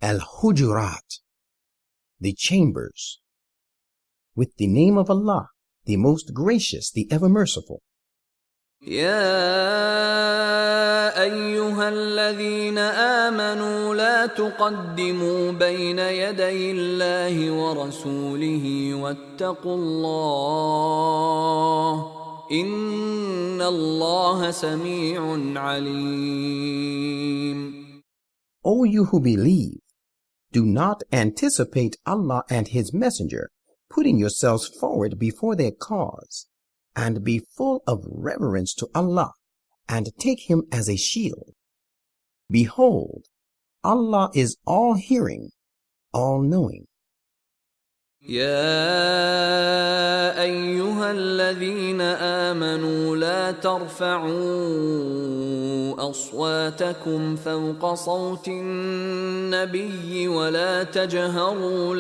Al-Hujurat, the chambers. With the name of Allah, the most gracious, the ever merciful. يا أيها الذين آمنوا لا تقدموا بين يدي الله ورسوله واتقوا الله إن الله سميع عليم. O you who believe, do not anticipate Allah and His Messenger, putting yourselves forward before their cause, and be full of reverence to Allah, and take Him as a shield. Behold, Allah is all-hearing, all-knowing. يا أيها الذين آمنوا لا ترفعوا أصواتكم فوق صوت النبي ولا تجهروا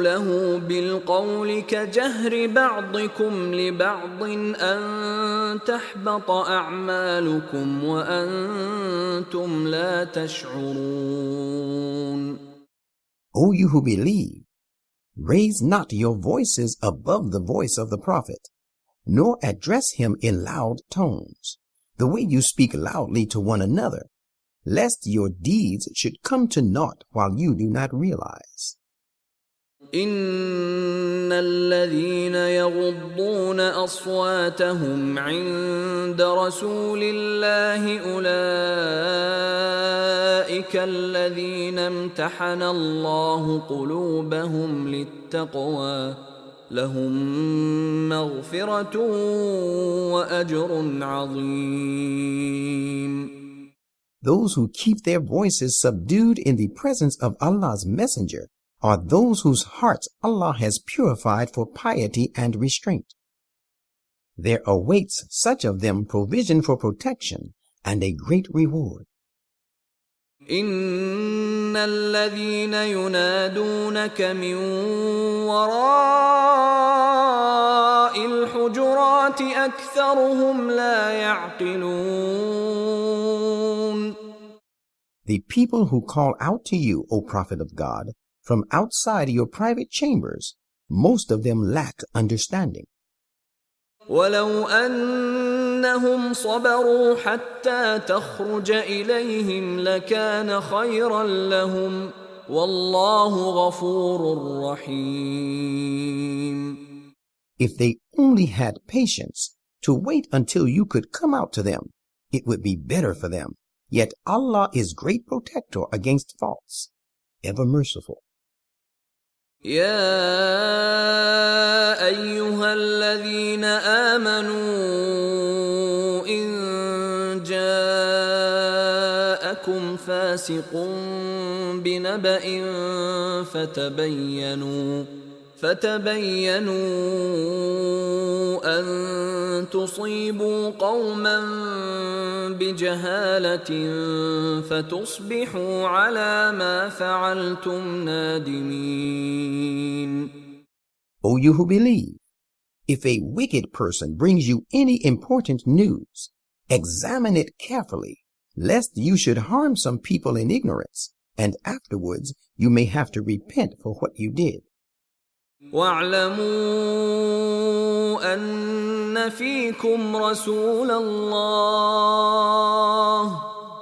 له بالقول كجهر بعضكم لبعض أن تحبط أعمالكم وأنتم لا تشعرون. O you who believe, raise not your voices above the voice of the Prophet, nor address him in loud tones, the way you speak loudly to one another, lest your deeds should come to naught while you do not realize. إن الذين يغضون أصواتهم عند رسول الله أولئك الذين امتحن الله قلوبهم للتقوى لهم مغفرة وأجر عظيم. Those who keep their voices subdued in the presence of Allah's Messenger are those whose hearts Allah has purified for piety and restraint. There awaits such of them provision for protection and a great reward. إن الذين ينادونك من وراء الحجرات أكثرهم لا يعقلون. The people who call out to you, O Prophet of God, from outside your private chambers, most of them lack understanding. ولو أنهم صبروا حتى تخرج إليهم لكان خيرا لهم والله غفور رحيم. If they only had patience to wait until you could come out to them, it would be better for them. Yet Allah is great protector against faults, ever merciful. يا أيها الذين آمنوا إن جاءكم فاسق بنبأ فتبينوا أن تصيبوا قوما بجهالة فتصبحوا على ما فعلتم نادمين. O you who believe, if a wicked person brings you any important news, examine it carefully, lest you should harm some people in ignorance, and afterwards you may have to repent for what you did. واعلموا أن فيكم رسول الله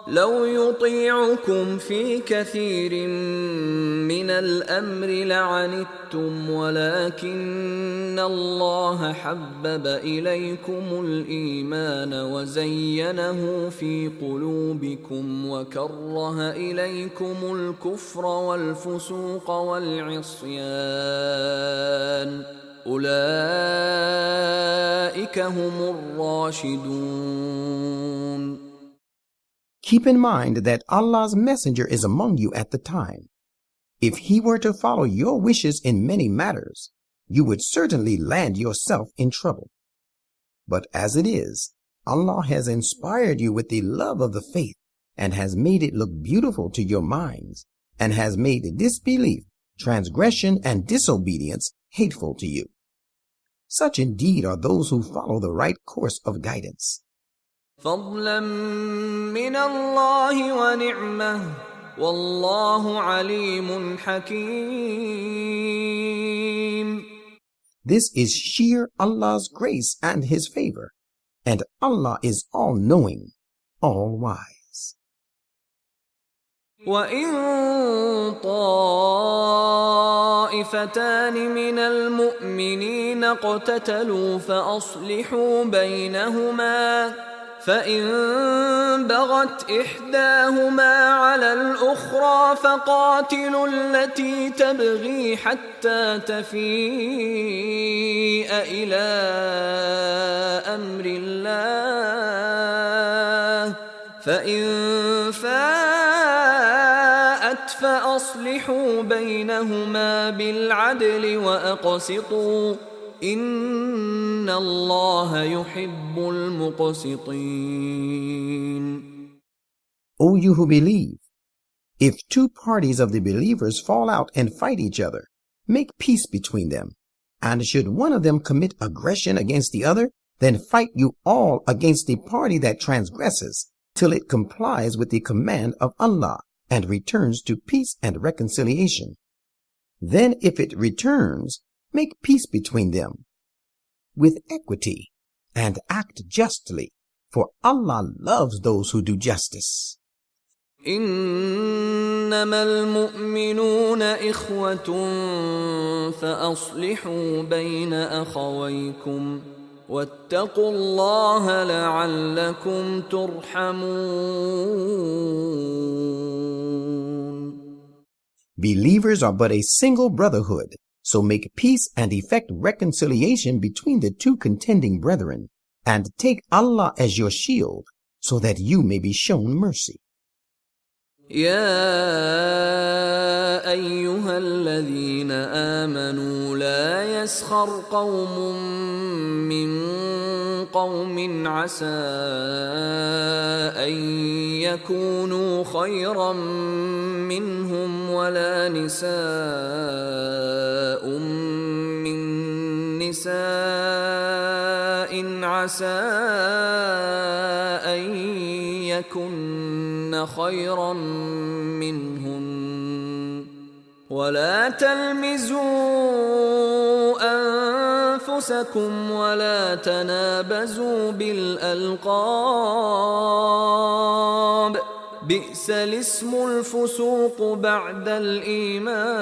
لو يطيعكم في كثير من الأمر لعنتم ولكن الله حبب إليكم الإيمان وزينه في قلوبكم وكره إليكم الكفر والفسوق والعصيان أولئك هم الراشدون. Keep in mind that Allah's Messenger is among you at the time. If he were to follow your wishes in many matters, you would certainly land yourself in trouble. But as it is, Allah has inspired you with the love of the faith and has made it look beautiful to your minds and has made disbelief, transgression, and disobedience hateful to you. Such indeed are those who follow the right course of guidance. فضلا من الله ونعمة والله عليم حكيم. This is sheer Allah's grace and His favor, and Allah is all-knowing, all-wise. وَإِن طَائِفَتَانِ مِنَ الْمُؤْمِنِينَ اقْتَتَلُوا فَأَصْلِحُوا بَيْنَهُمَا فَإِن بَغَتْ إِحْدَاهُمَا عَلَى الْأُخْرَى فَقَاتِلُوا الَّتِي تَبْغِي حَتَّى تَفِيءَ إِلَى أَمْرِ اللَّهِ فَإِن فَاءَتْ فَأَصْلِحُوا بَيْنَهُمَا بِالْعَدْلِ وَأَقْسِطُوا إِنَّ اللَّهَ يُحِبُّ الْمُقْسِطِينَ. O you who believe, if two parties of the believers fall out and fight each other, make peace between them. And should one of them commit aggression against the other, then fight you all against the party that transgresses, till it complies with the command of Allah and returns to peace and reconciliation. Then if it returns, make peace between them with equity and act justly, for Allah loves those who do justice. إنما المؤمنون إخوة فأصلحوا بين أخويكم واتقوا الله لعلكم ترحمون. Believers are but a single brotherhood, so make peace and effect reconciliation between the two contending brethren, and take Allah as your shield, so that you may be shown mercy. يا أيها الذين آمنوا لا يسخر قوم من قوم عسى أن يكونوا خيرا منهم ولا نساء من نساء عسى أن يكن خيرا منهن ولا تلمزوا أنفسكم ولا تنابزوا بالألقاب بئس الاسم الفسوق بعد الإيمان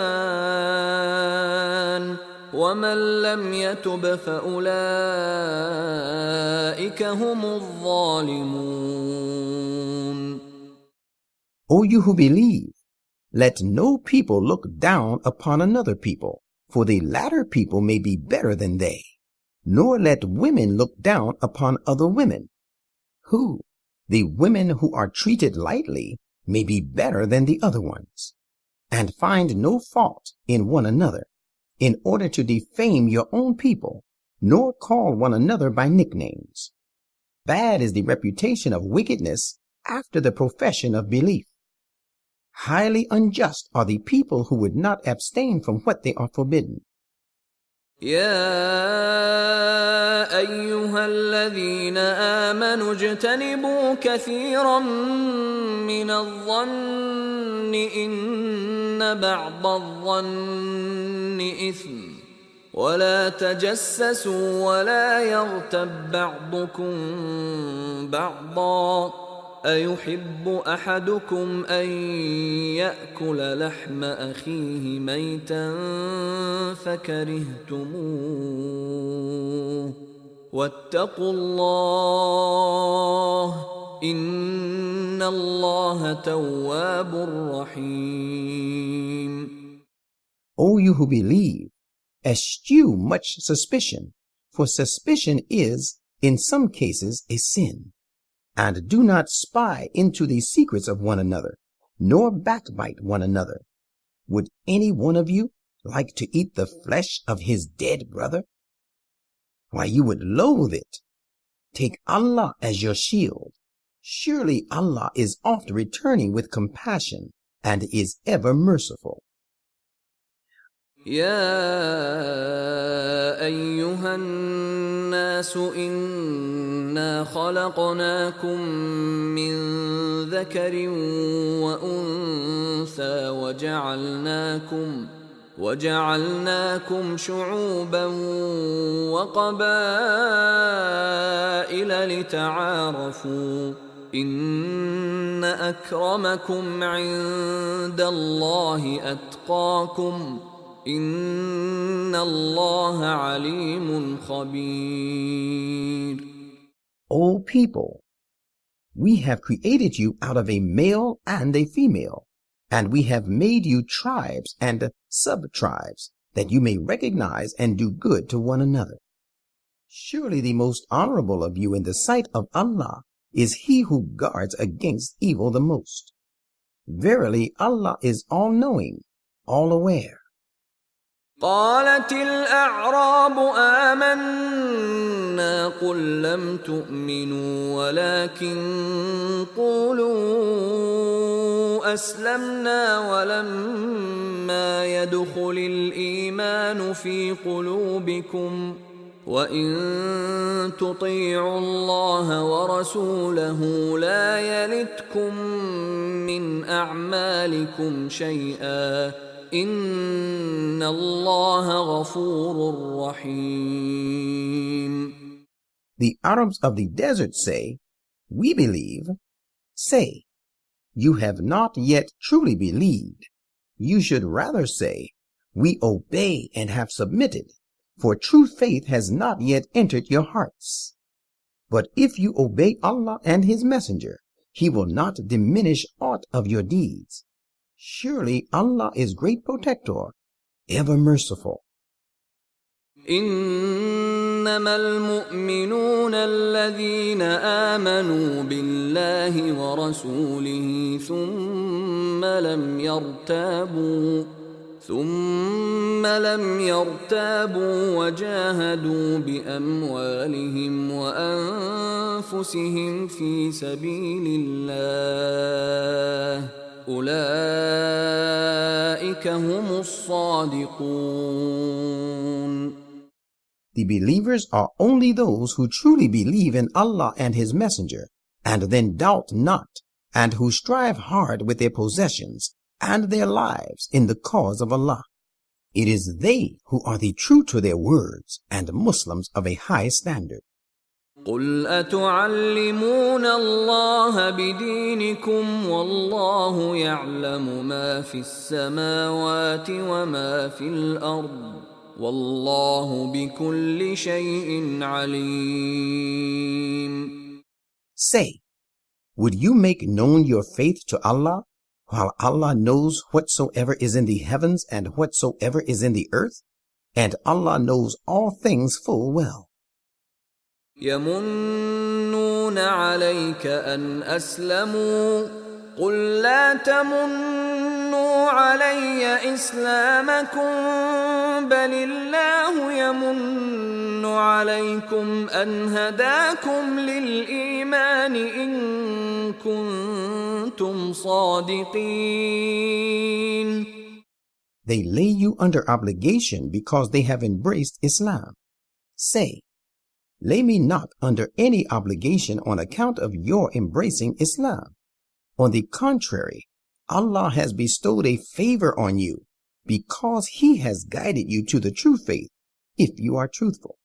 ومن لم يتب فأولئك هم الظالمون. O you who believe, let no people look down upon another people, for the latter people may be better than they, nor let women look down upon other women, who, the women who are treated lightly, may be better than the other ones, and find no fault in one another, in order to defame your own people, nor call one another by nicknames. Bad is the reputation of wickedness after the profession of belief. Highly unjust are the people who would not abstain from what they are forbidden. يا أيها الذين آمنوا اجتنبوا كثيرا من الظن إن بعض الظن إثم ولا تجسسوا ولا يغتب بعضكم بعضا أيحب أحدكم أن يأكل لحم أخيه ميتا فكرهتموه واتقوا الله إن الله تواب رحيم. O you who believe, eschew much suspicion, for suspicion is, in some cases, a sin. And do not spy into the secrets of one another, nor backbite one another. Would any one of you like to eat the flesh of his dead brother? Why, you would loathe it. Take Allah as your shield. Surely Allah is oft returning with compassion and is ever merciful. يا أيها الناس إنا خلقناكم من ذكر وأنثى وجعلناكم شعوبا وقبائل لتعارفوا إن أكرمكم عند الله أتقاكم إن الله عليم خبير. O people, we have created you out of a male and a female, and we have made you tribes and sub-tribes, that you may recognize and do good to one another. Surely the most honorable of you in the sight of Allah is he who guards against evil the most. Verily, Allah is all-knowing, all-aware. قالت الأعراب آمنا قل لم تؤمنوا ولكن قولوا أسلمنا ولما يدخل الإيمان في قلوبكم وإن تطيعوا الله ورسوله لا يلتكم من أعمالكم شيئا إن الله غفور رحيم. The Arabs of the desert say, we believe. Say, you have not yet truly believed. You should rather say, we obey and have submitted, for true faith has not yet entered your hearts. But if you obey Allah and His Messenger, He will not diminish aught of your deeds. Surely Allah is great protector, ever merciful. إنما المؤمنون الذين آمنوا بالله ورسوله ثم لم يرتابوا وجاهدوا بأموالهم وأنفسهم في سبيل الله أولئك هم الصادقون. The believers are only those who truly believe in Allah and His Messenger, and then doubt not, and who strive hard with their possessions and their lives in the cause of Allah. It is they who are the true to their words and Muslims of a high standard. قل أتعلمون الله بدينكم والله يعلم ما في السماوات وما في الأرض والله بكل شيء عليم. Say, would you make known your faith to Allah, while Allah knows whatsoever is in the heavens and whatsoever is in the earth? And Allah knows all things full well. يمنون عليك أن أسلموا قل لا تمنوا علي إسلامكم بل الله يمن عليكم أن هداكم للإيمان إن كنتم صادقين. They lay you under obligation because they have embraced Islam. Say, lay me not under any obligation on account of your embracing Islam. On the contrary, Allah has bestowed a favor on you because He has guided you to the true faith, if you are truthful.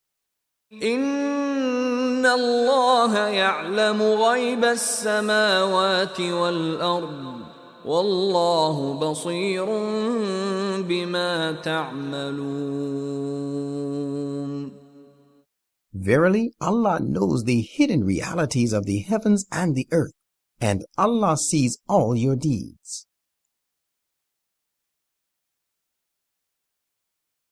إن الله يعلم غيب السماوات والأرض والله بصير بما تعملون. Verily, Allah knows the hidden realities of the heavens and the earth, and Allah sees all your deeds.